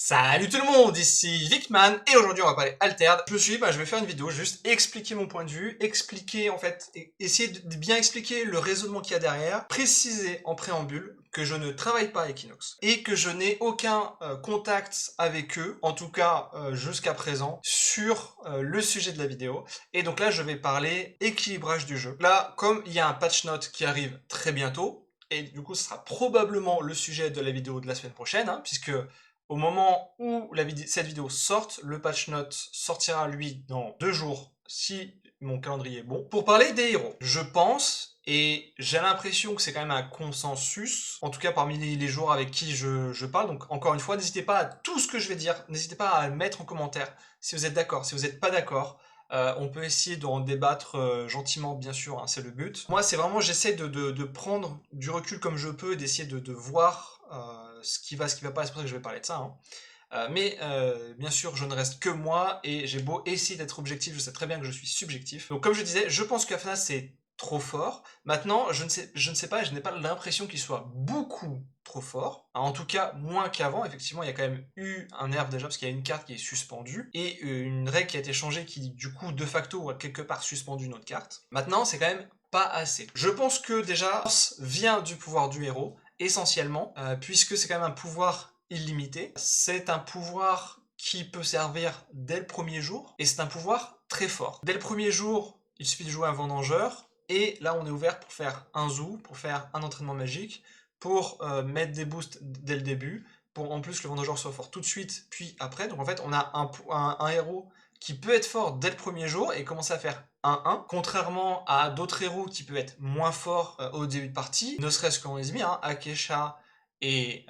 Salut tout le monde, ici Vicman et aujourd'hui on va parler Altered. Je me suis dit je vais faire une vidéo, juste expliquer mon point de vue, expliquer en fait, essayer de bien expliquer le raisonnement qu'il y a derrière, préciser en préambule que je ne travaille pas à Equinox et que je n'ai aucun contact avec eux, en tout cas jusqu'à présent, sur le sujet de la vidéo. Et donc là je vais parler équilibrage du jeu. Là, comme il y a un patch note qui arrive très bientôt, et du coup ce sera probablement le sujet de la vidéo de la semaine prochaine, puisque au moment où cette vidéo sorte, le patch note sortira lui dans 2 jours si mon calendrier est bon. Pour parler des héros, je pense, et j'ai l'impression que c'est quand même un consensus, en tout cas parmi les joueurs avec qui je parle, donc encore une fois, n'hésitez pas à tout ce que je vais dire, n'hésitez pas à le mettre en commentaire si vous êtes d'accord, si vous n'êtes pas d'accord. On peut essayer d'en débattre gentiment, bien sûr, c'est le but. Moi, c'est vraiment, j'essaie de prendre du recul comme je peux, d'essayer de voir ce qui va pas, c'est pour ça que je vais parler de ça. Mais bien sûr, je ne reste que moi, et j'ai beau essayer d'être objectif, je sais très bien que je suis subjectif. Donc comme je disais, je pense que FNAF c'est trop fort. Maintenant, je ne sais pas, je n'ai pas l'impression qu'il soit beaucoup trop fort. En tout cas, moins qu'avant. Effectivement, il y a quand même eu un nerf déjà, parce qu'il y a une carte qui est suspendue, et une règle qui a été changée qui, du coup, de facto, a quelque part suspendu une autre carte. Maintenant, c'est quand même pas assez. Je pense que déjà, force vient du pouvoir du héros, essentiellement, puisque c'est quand même un pouvoir illimité. C'est un pouvoir qui peut servir dès le premier jour, et c'est un pouvoir très fort. Dès le premier jour, il suffit de jouer un vendangeur, et là on est ouvert pour faire un zoo, pour faire un entraînement magique, pour mettre des boosts dès le début, pour en plus que le vendangeur soit fort tout de suite, puis après. Donc en fait on a un héros qui peut être fort dès le premier jour et commencer à faire 1-1, contrairement à d'autres héros qui peuvent être moins forts au début de partie, ne serait-ce qu'en Esmir, Akesha et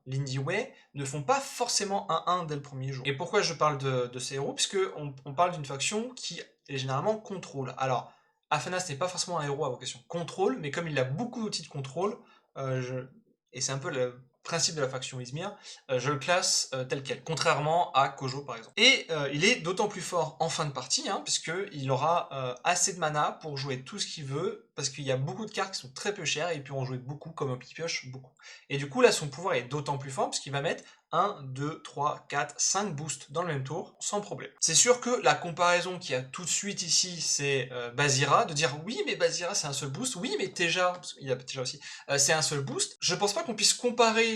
Lindy Way ne font pas forcément 1-1 dès le premier jour. Et pourquoi je parle de ces héros? Puisque on parle d'une faction qui est généralement contrôle. Alors, Afanas n'est pas forcément un héros à vocation contrôle, mais comme il a beaucoup d'outils de contrôle, et c'est un peu le principe de la faction Izmir, je le classe tel quel, contrairement à Kojo par exemple. Et il est d'autant plus fort en fin de partie, puisqu'il aura assez de mana pour jouer tout ce qu'il veut, parce qu'il y a beaucoup de cartes qui sont très peu chères, et il peut en jouer beaucoup, comme il pioche beaucoup. Et du coup là son pouvoir est d'autant plus fort, puisqu'il va mettre 1, 2, 3, 4, 5 boosts dans le même tour, sans problème. C'est sûr que la comparaison qu'il y a tout de suite ici, c'est Bazira, de dire oui mais Bazira c'est un seul boost, oui mais Teja, il y a Teja aussi, c'est un seul boost. Je pense pas qu'on puisse comparer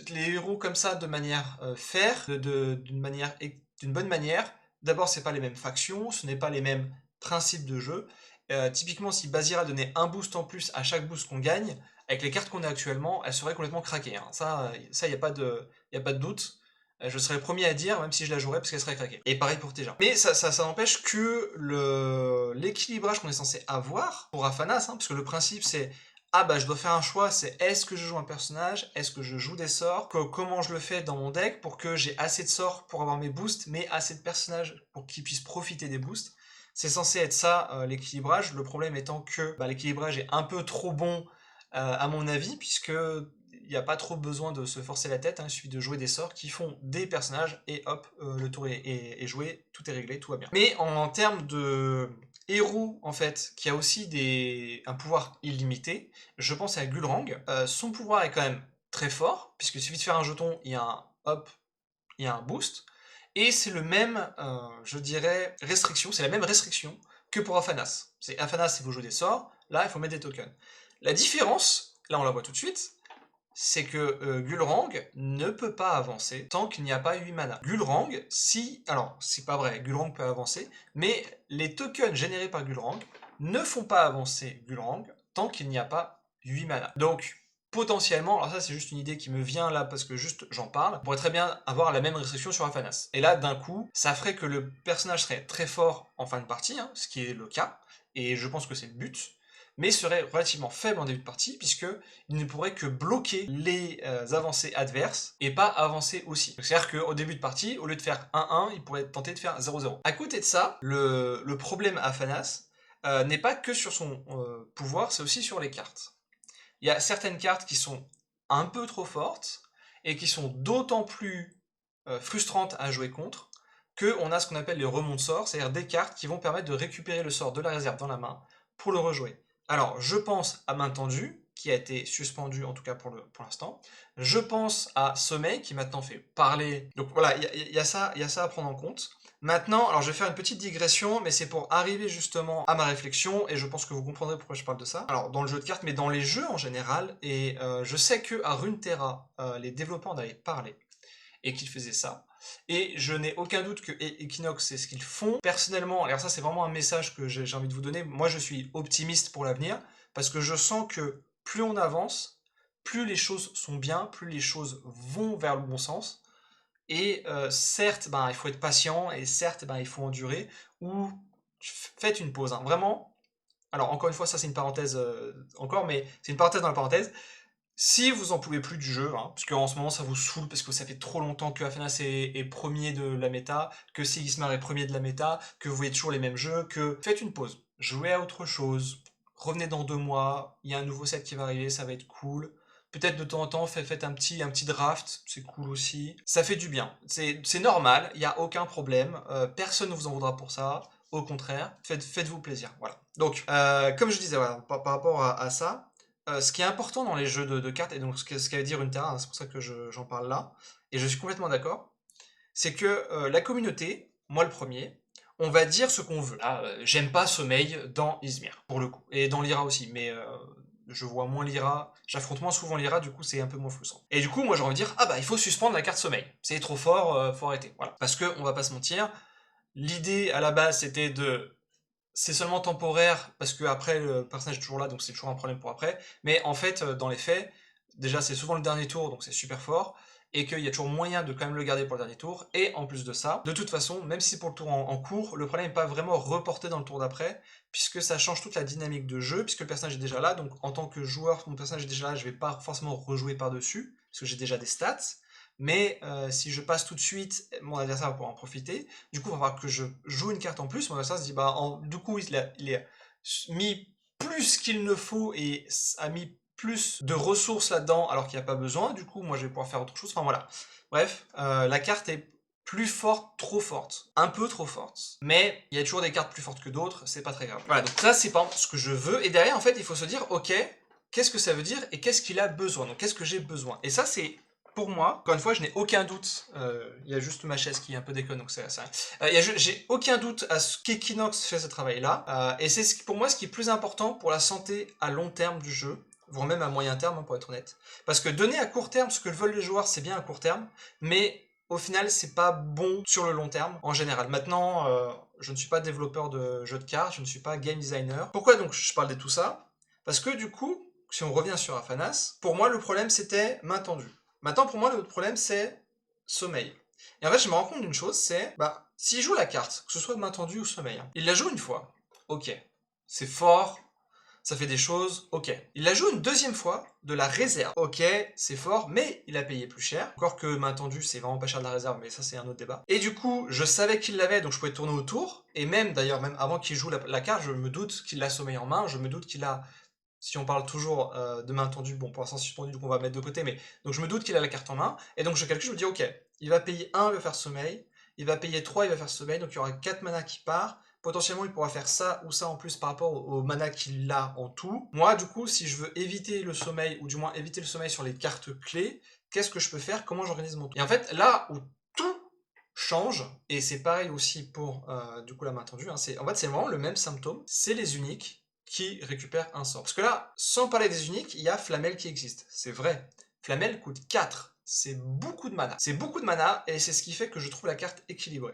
les héros comme ça de manière fair, d'une bonne manière. D'abord c'est pas les mêmes factions, ce n'est pas les mêmes principes de jeu. Typiquement si Bazira donnait un boost en plus à chaque boost qu'on gagne, avec les cartes qu'on a actuellement, elle serait complètement craquée. Ça, il n'y a pas de doute. Je serais le premier à dire, même si je la jouerais, parce qu'elle serait craquée. Et pareil pour Teja. Mais ça n'empêche que l'équilibrage qu'on est censé avoir pour Afanas, parce que le principe c'est je dois faire un choix, c'est est-ce que je joue un personnage, est-ce que je joue des sorts, comment je le fais dans mon deck pour que j'ai assez de sorts pour avoir mes boosts, mais assez de personnages pour qu'ils puissent profiter des boosts. C'est censé être ça l'équilibrage. Le problème étant que l'équilibrage est un peu trop bon à mon avis, puisque il n'y a pas trop besoin de se forcer la tête, il suffit de jouer des sorts qui font des personnages, et hop, le tour est joué, tout est réglé, tout va bien. Mais en termes de héros, en fait, qui a aussi un pouvoir illimité, je pense à Gulrang. Son pouvoir est quand même très fort, puisqu'il suffit de faire un jeton, il y a un hop, il y a un boost, et c'est le même, je dirais, c'est la même restriction que pour Afanas. C'est Afanas, il faut jouer des sorts, là, il faut mettre des tokens. La différence, là on la voit tout de suite, c'est que Gulrang ne peut pas avancer tant qu'il n'y a pas 8 mana. Gulrang, alors c'est pas vrai, Gulrang peut avancer, mais les tokens générés par Gulrang ne font pas avancer Gulrang tant qu'il n'y a pas 8 mana. Donc, potentiellement, alors ça c'est juste une idée qui me vient là parce que juste j'en parle, on pourrait très bien avoir la même restriction sur Afanas. Et là, d'un coup, ça ferait que le personnage serait très fort en fin de partie, ce qui est le cas, et je pense que c'est le but, mais serait relativement faible en début de partie, puisqu'il ne pourrait que bloquer les avancées adverses, et pas avancer aussi. C'est-à-dire qu'au début de partie, au lieu de faire 1-1, il pourrait tenter de faire 0-0. À côté de ça, le problème à Afanas n'est pas que sur son pouvoir, c'est aussi sur les cartes. Il y a certaines cartes qui sont un peu trop fortes, et qui sont d'autant plus frustrantes à jouer contre, qu'on a ce qu'on appelle les remons de sort, c'est-à-dire des cartes qui vont permettre de récupérer le sort de la réserve dans la main, pour le rejouer. Alors, je pense à main tendue, qui a été suspendu, en tout cas pour l'instant. Je pense à sommeil, qui maintenant fait parler. Donc voilà, il y a ça à prendre en compte. Maintenant, alors je vais faire une petite digression, mais c'est pour arriver justement à ma réflexion, et je pense que vous comprendrez pourquoi je parle de ça. Alors, dans le jeu de cartes, mais dans les jeux en général, et je sais qu'à Runeterra, les développeurs en avaient parlé, et qu'ils faisaient ça. Et je n'ai aucun doute que Equinox, c'est ce qu'ils font. Personnellement, alors ça c'est vraiment un message que j'ai envie de vous donner, moi je suis optimiste pour l'avenir, parce que je sens que plus on avance, plus les choses sont bien, plus les choses vont vers le bon sens. Et certes, ben, il faut être patient, et certes, ben, il faut endurer, ou faites une pause. Hein. Vraiment, alors encore une fois, ça c'est une parenthèse encore, mais c'est une parenthèse dans la parenthèse. Si vous en pouvez plus du jeu, hein, parce qu'en ce moment ça vous saoule, parce que ça fait trop longtemps que Afanas est premier de la méta, que Sigismar est premier de la méta, que vous voyez toujours les mêmes jeux, que faites une pause, jouez à autre chose, revenez dans 2 mois, il y a un nouveau set qui va arriver, ça va être cool. Peut-être de temps en temps, faites un petit draft, c'est cool aussi. Ça fait du bien, c'est normal, il n'y a aucun problème, personne ne vous en voudra pour ça, au contraire, faites-vous plaisir, voilà. Donc, comme je disais, voilà, par rapport à ça, ce qui est important dans les jeux de cartes, et donc ce qu'avait dit Runeterra, hein, c'est pour ça que j'en parle là, et je suis complètement d'accord, c'est que la communauté, moi le premier, on va dire ce qu'on veut. Ah, j'aime pas Sommeil dans Izmir, pour le coup, et dans Lyra aussi, mais je vois moins Lyra, j'affronte moins souvent Lyra, du coup c'est un peu moins frustrant. Et du coup, moi j'ai envie de dire, ah bah il faut suspendre la carte Sommeil, c'est trop fort, faut arrêter, voilà. Parce que, on va pas se mentir, l'idée à la base c'était de c'est seulement temporaire parce que après le personnage est toujours là, donc c'est toujours un problème pour après. Mais en fait, dans les faits, déjà c'est souvent le dernier tour, donc c'est super fort, et qu'il y a toujours moyen de quand même le garder pour le dernier tour. Et en plus de ça, de toute façon, même si c'est pour le tour en cours, le problème n'est pas vraiment reporté dans le tour d'après, puisque ça change toute la dynamique de jeu, puisque le personnage est déjà là. Donc en tant que joueur, mon personnage est déjà là, je vais pas forcément rejouer par-dessus, parce que j'ai déjà des stats. Mais si je passe tout de suite, mon adversaire va pouvoir en profiter. Du coup, il va falloir que je joue une carte en plus. Mon adversaire se dit, bah, du coup, il a mis plus qu'il ne faut et a mis plus de ressources là-dedans alors qu'il n'y a pas besoin. Du coup, moi, je vais pouvoir faire autre chose. Enfin, voilà. Bref, la carte est plus forte, trop forte. Un peu trop forte. Mais il y a toujours des cartes plus fortes que d'autres, c'est pas très grave. Voilà, donc ça, c'est pas ce que je veux. Et derrière, en fait, il faut se dire, ok, qu'est-ce que ça veut dire et qu'est-ce qu'il a besoin? Donc, qu'est-ce que j'ai besoin? Et ça, c'est pour moi, encore une fois, je n'ai aucun doute. Il y a juste ma chaise qui est un peu déconne, donc c'est ça. J'ai aucun doute à ce qu'Equinox fait ce travail-là. Et c'est pour moi ce qui est plus important pour la santé à long terme du jeu, voire même à moyen terme, hein, pour être honnête. Parce que donner à court terme ce que veulent les joueurs, c'est bien à court terme, mais au final, c'est pas bon sur le long terme en général. Maintenant, je ne suis pas développeur de jeux de cartes, je ne suis pas game designer. Pourquoi donc je parle de tout ça? Parce que du coup, si on revient sur Afanas, pour moi le problème c'était main tendue. Maintenant, pour moi, le problème, c'est sommeil. Et en fait, je me rends compte d'une chose, c'est, bah, s'il joue la carte, que ce soit main tendue ou sommeil, hein, il la joue une fois, ok, c'est fort, ça fait des choses, ok. Il la joue une deuxième fois, de la réserve, ok, c'est fort, mais il a payé plus cher. Encore que main tendue, c'est vraiment pas cher de la réserve, mais ça, c'est un autre débat. Et du coup, je savais qu'il l'avait, donc je pouvais tourner autour, et même, d'ailleurs, même avant qu'il joue la carte, je me doute qu'il a sommeil en main, je me doute qu'il a si on parle toujours de main tendue, bon pour l'instant suspendu, donc on va mettre de côté, mais donc je me doute qu'il a la carte en main, et donc je calcule, je me dis ok, il va payer 1, il va faire sommeil, il va payer 3, il va faire sommeil, donc il y aura 4 mana qui part, potentiellement il pourra faire ça ou ça en plus par rapport au mana qu'il a en tout. Moi du coup, si je veux éviter le sommeil, ou du moins éviter le sommeil sur les cartes clés, qu'est-ce que je peux faire, comment j'organise mon tour? Et en fait, là où tout change, et c'est pareil aussi pour du coup la main tendue, hein, en fait c'est vraiment le même symptôme, c'est les uniques qui récupère un sort. Parce que là, sans parler des uniques, il y a Flamel qui existe. C'est vrai. Flamel coûte 4. C'est beaucoup de mana. C'est beaucoup de mana, et c'est ce qui fait que je trouve la carte équilibrée.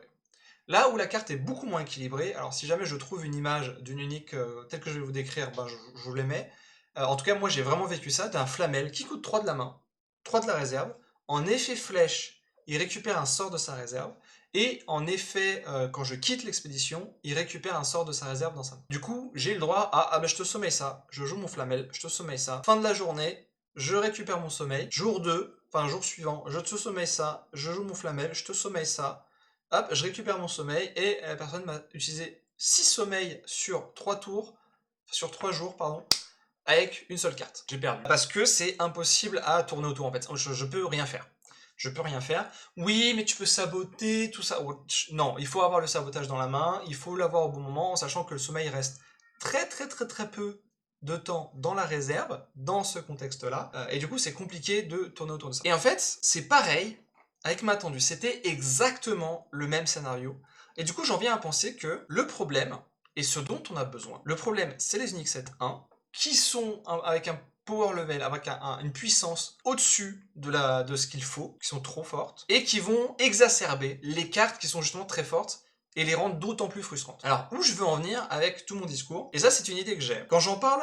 Là où la carte est beaucoup moins équilibrée, alors si jamais je trouve une image d'une unique telle que je vais vous décrire, ben je vous les mets. En tout cas, moi j'ai vraiment vécu ça, d'un Flamel qui coûte 3 de la main, 3 de la réserve. En effet flèche, il récupère un sort de sa réserve. Et en effet, quand je quitte l'expédition, il récupère un sort de sa réserve dans sa main. Du coup, j'ai le droit à ah ben je te sommeille ça, je joue mon Flamel, je te sommeille ça. Fin de la journée, je récupère mon sommeil. Jour 2, enfin jour suivant, je te sommeille ça, je joue mon Flamel, je te sommeille ça. Hop, je récupère mon sommeil et la personne m'a utilisé 6 sommeils sur 3 tours, sur 3 jours, pardon, avec une seule carte. J'ai perdu. Parce que c'est impossible à tourner autour en fait. Je peux rien faire. Je peux rien faire. Oui, mais tu peux saboter, tout ça. Non, il faut avoir le sabotage dans la main, il faut l'avoir au bon moment, en sachant que le sommeil reste très très très très peu de temps dans la réserve, dans ce contexte-là, et du coup c'est compliqué de tourner autour de ça. Et en fait, c'est pareil avec ma tendue, c'était exactement le même scénario, et du coup j'en viens à penser que le problème, et ce dont on a besoin, le problème c'est les Unix 7.1, qui sont avec un power level, avec une puissance au-dessus de ce qu'il faut, qui sont trop fortes, et qui vont exacerber les cartes qui sont justement très fortes, et les rendre d'autant plus frustrantes. Alors, où je veux en venir avec tout mon discours, et ça c'est une idée que j'ai. Quand j'en parle,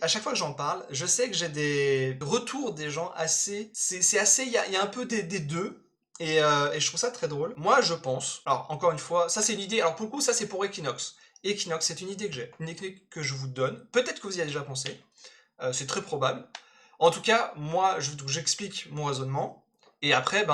à chaque fois que j'en parle, je sais que j'ai des retours des gens assez... C'est assez... Il y a un peu des deux, et je trouve ça très drôle. Moi je pense, alors encore une fois, ça c'est une idée, alors pour le coup ça c'est pour Equinox. Equinox, c'est une idée que j'ai, une idée que je vous donne, peut-être que vous y avez déjà pensé, c'est très probable. En tout cas, moi j'explique mon raisonnement, et après,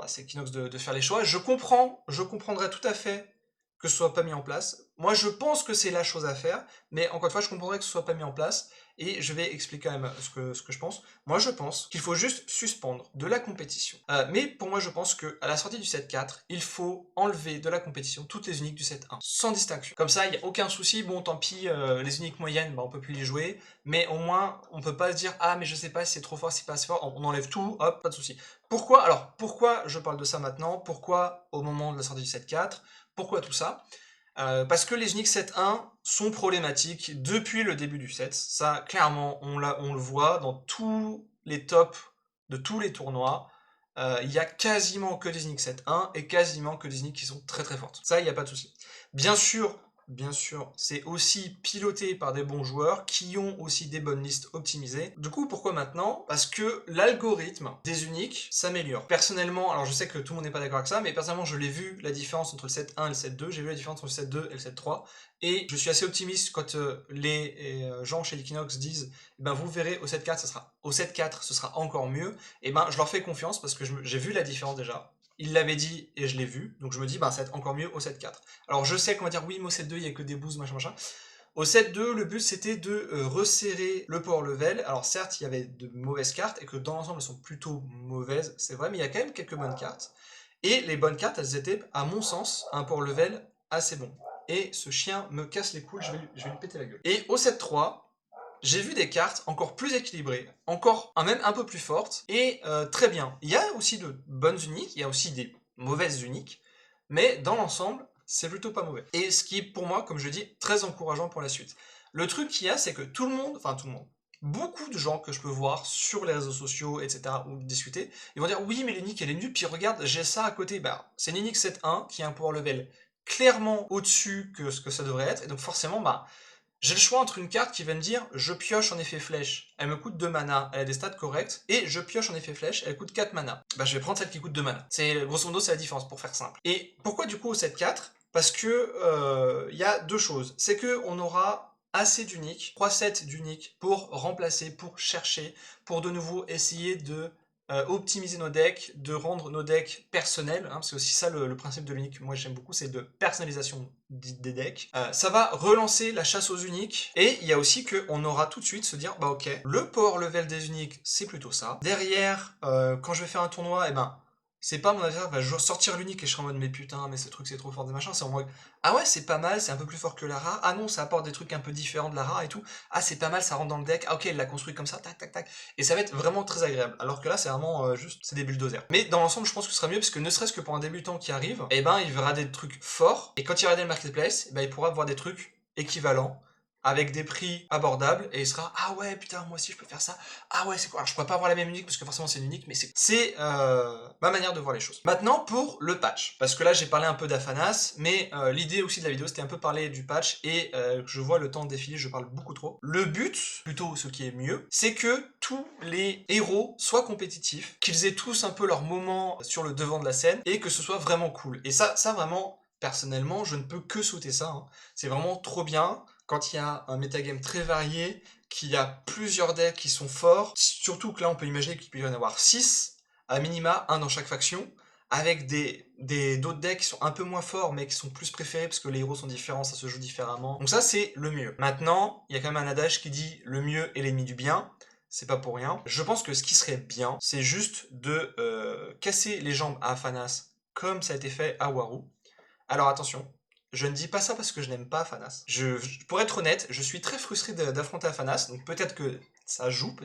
c'est Equinox de faire les choix. Je comprendrais tout à fait que ce soit pas mis en place. Moi, je pense que c'est la chose à faire, mais encore une fois, je comprendrais que ce soit pas mis en place, et je vais expliquer quand même ce que je pense. Moi, je pense qu'il faut juste suspendre de la compétition. Mais pour moi, je pense qu'à la sortie du 7.4, il faut enlever de la compétition toutes les uniques du 7.1, sans distinction. Comme ça, il n'y a aucun souci. Bon, tant pis, les uniques moyennes, on peut plus les jouer, mais au moins, on peut pas se dire « Ah, mais je sais pas si c'est trop fort, si c'est pas assez fort. » On enlève tout, hop, pas de souci. Pourquoi? Alors, pourquoi je parle de ça maintenant? Pourquoi au moment de la sortie du 7.4? Pourquoi tout ça? Parce que les Unix 7.1 sont problématiques depuis le début du set. Ça, clairement, on le voit dans tous les tops de tous les tournois. Il y a quasiment que des Unix 7.1 et quasiment que des Unix qui sont très très fortes. Ça, il n'y a pas de souci. Bien sûr, c'est aussi piloté par des bons joueurs qui ont aussi des bonnes listes optimisées. Du coup, pourquoi maintenant? Parce que l'algorithme des uniques s'améliore. Personnellement, alors je sais que tout le monde n'est pas d'accord avec ça, mais personnellement, je l'ai vu, la différence entre le 7.1 et le 7.2, j'ai vu la différence entre le 7.2 et le 7.3, et je suis assez optimiste quand les gens chez Equinox disent vous verrez au 7.4 ce sera encore mieux, et je leur fais confiance parce que j'ai vu la différence déjà. Il l'avait dit et je l'ai vu, donc je me dis, ça va être encore mieux au 7.4. Alors je sais qu'on va dire, oui, mais au 7.2, il n'y a que des boosts, machin. Au 7.2, le but c'était de resserrer le power level. Alors certes, il y avait de mauvaises cartes, et que dans l'ensemble, elles sont plutôt mauvaises, c'est vrai, mais il y a quand même quelques bonnes cartes. Et les bonnes cartes, elles étaient, à mon sens, à un power level assez bon. Et ce chien me casse les couilles, je vais lui péter la gueule. Et au 7.3, j'ai vu des cartes encore plus équilibrées, encore même un peu plus fortes, et très bien. Il y a aussi de bonnes uniques, il y a aussi des mauvaises uniques, mais dans l'ensemble, c'est plutôt pas mauvais. Et ce qui est pour moi, comme je dis, très encourageant pour la suite. Le truc qu'il y a, c'est que tout le monde, beaucoup de gens que je peux voir sur les réseaux sociaux, etc., ou discuter, ils vont dire oui, mais l'unique elle est nulle, puis regarde, j'ai ça à côté. C'est l'unique 7.1 qui a un power level clairement au-dessus que ce que ça devrait être, et donc forcément, j'ai le choix entre une carte qui va me dire je pioche en effet flèche, elle me coûte 2 mana, elle a des stats correctes, et je pioche en effet flèche, elle coûte 4 mana. Je vais prendre celle qui coûte 2 mana. Grosso modo, c'est la différence pour faire simple. Et pourquoi du coup au 7.4? Parce que y a deux choses. C'est qu'on aura assez d'uniques, 3 sets d'uniques pour remplacer, pour chercher, pour de nouveau essayer de optimiser nos decks, de rendre nos decks personnels, c'est aussi ça le principe de l'unique, moi j'aime beaucoup, c'est de personnalisation des decks. Ça va relancer la chasse aux uniques, et il y a aussi qu'on aura tout de suite se dire, ok, le power level des uniques, c'est plutôt ça. Derrière, quand je vais faire un tournoi, c'est pas mon adversaire va sortir l'unique et je serai en mode mais putain, mais ce truc c'est trop fort des machins, c'est en mode ah ouais, c'est pas mal, c'est un peu plus fort que la rare, ah non, ça apporte des trucs un peu différents de la rare et tout, ah c'est pas mal, ça rentre dans le deck, ah ok, il l'a construit comme ça, tac tac tac, et ça va être vraiment très agréable, alors que là c'est vraiment juste, c'est des bulldozers. Mais dans l'ensemble, je pense que ce sera mieux, parce que ne serait-ce que pour un débutant qui arrive, il verra des trucs forts, et quand il regarde le marketplace, il pourra voir des trucs équivalents, avec des prix abordables, et il sera ah ouais putain moi aussi je peux faire ça, ah ouais c'est quoi, alors je pourrais pas avoir la même unique parce que forcément c'est une unique, mais c'est ma manière de voir les choses. Maintenant pour le patch, parce que là j'ai parlé un peu d'Aphanas, mais l'idée aussi de la vidéo c'était un peu parler du patch, et je vois le temps défiler, je parle beaucoup trop. Le but, plutôt ce qui est mieux, c'est que tous les héros soient compétitifs, qu'ils aient tous un peu leur moment sur le devant de la scène, et que ce soit vraiment cool. Et ça vraiment, personnellement, je ne peux que souhaiter ça, c'est vraiment trop bien quand il y a un metagame très varié, qu'il y a plusieurs decks qui sont forts, surtout que là on peut imaginer qu'il peut y en avoir 6, à minima, un dans chaque faction, avec d'autres decks qui sont un peu moins forts, mais qui sont plus préférés, parce que les héros sont différents, ça se joue différemment. Donc ça c'est le mieux. Maintenant, il y a quand même un adage qui dit « le mieux est l'ennemi du bien », c'est pas pour rien. Je pense que ce qui serait bien, c'est juste de casser les jambes à Aphanas, comme ça a été fait à Waru. Alors attention, je ne dis pas ça parce que je n'aime pas Afanas. Pour être honnête, je suis très frustré d'affronter Afanas, donc peut-être que ça joue,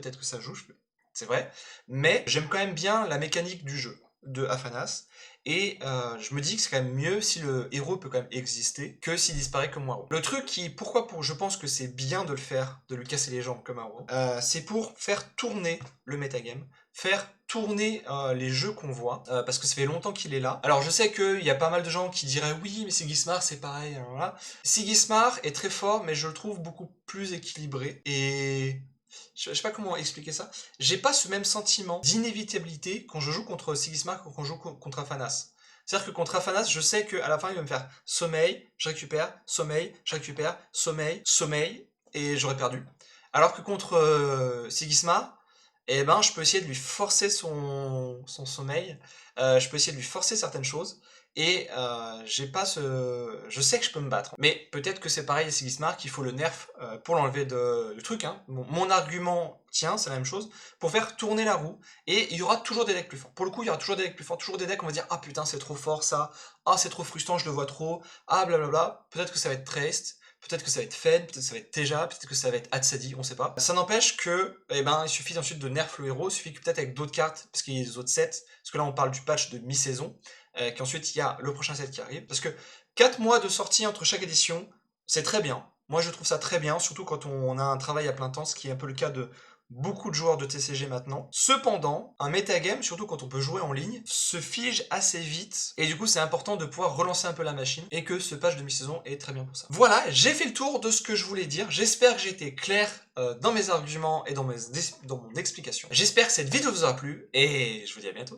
c'est vrai, mais j'aime quand même bien la mécanique du jeu de Afanas, et je me dis que c'est quand même mieux si le héros peut quand même exister que s'il disparaît comme Waro. Le truc je pense que c'est bien de le faire, de lui casser les jambes comme Waro, c'est pour faire tourner le metagame, faire tourner les jeux qu'on voit, parce que ça fait longtemps qu'il est là. Alors je sais qu'il y a pas mal de gens qui diraient oui mais Sigismar c'est pareil, voilà. Sigismar est très fort mais je le trouve beaucoup plus équilibré, et je sais pas comment expliquer ça. J'ai pas ce même sentiment d'inévitabilité quand je joue contre Sigismar que quand je joue contre Afanas. C'est-à-dire que contre Afanas, je sais qu'à la fin, il va me faire sommeil, je récupère, sommeil, je récupère, sommeil, sommeil, et j'aurais perdu. Alors que contre Sigismar, eh ben, je peux essayer de lui forcer son sommeil, je peux essayer de lui forcer certaines choses, et j'ai pas ce... Je sais que je peux me battre. Mais peut-être que c'est pareil à Sigismar, qu'il faut le nerf pour l'enlever du truc. Hein. Mon argument tient, c'est la même chose, pour faire tourner la roue, et il y aura toujours des decks plus forts. Pour le coup, il y aura toujours des decks plus forts, toujours des decks où on va dire « Ah putain, c'est trop fort ça, ah c'est trop frustrant, je le vois trop, ah blablabla ». Peut-être que ça va être Traced, peut-être que ça va être Fen, peut-être que ça va être Teja, peut-être que ça va être Hatsadi, on sait pas. Ça n'empêche que, eh ben, il suffit ensuite de nerf le héros, il suffit que peut-être avec d'autres cartes, parce qu'il y a des autres sets, parce que là on parle du patch de mi-saison, qu'ensuite il y a le prochain set qui arrive, parce que 4 mois de sortie entre chaque édition, c'est très bien. Moi je trouve ça très bien, surtout quand on a un travail à plein temps, ce qui est un peu le cas de beaucoup de joueurs de TCG maintenant. Cependant, un metagame, surtout quand on peut jouer en ligne, se fige assez vite, et du coup c'est important de pouvoir relancer un peu la machine, et que ce patch de mi-saison est très bien pour ça. Voilà, j'ai fait le tour de ce que je voulais dire, j'espère que j'ai été clair dans mes arguments et dans mon explication. J'espère que cette vidéo vous aura plu, et je vous dis à bientôt.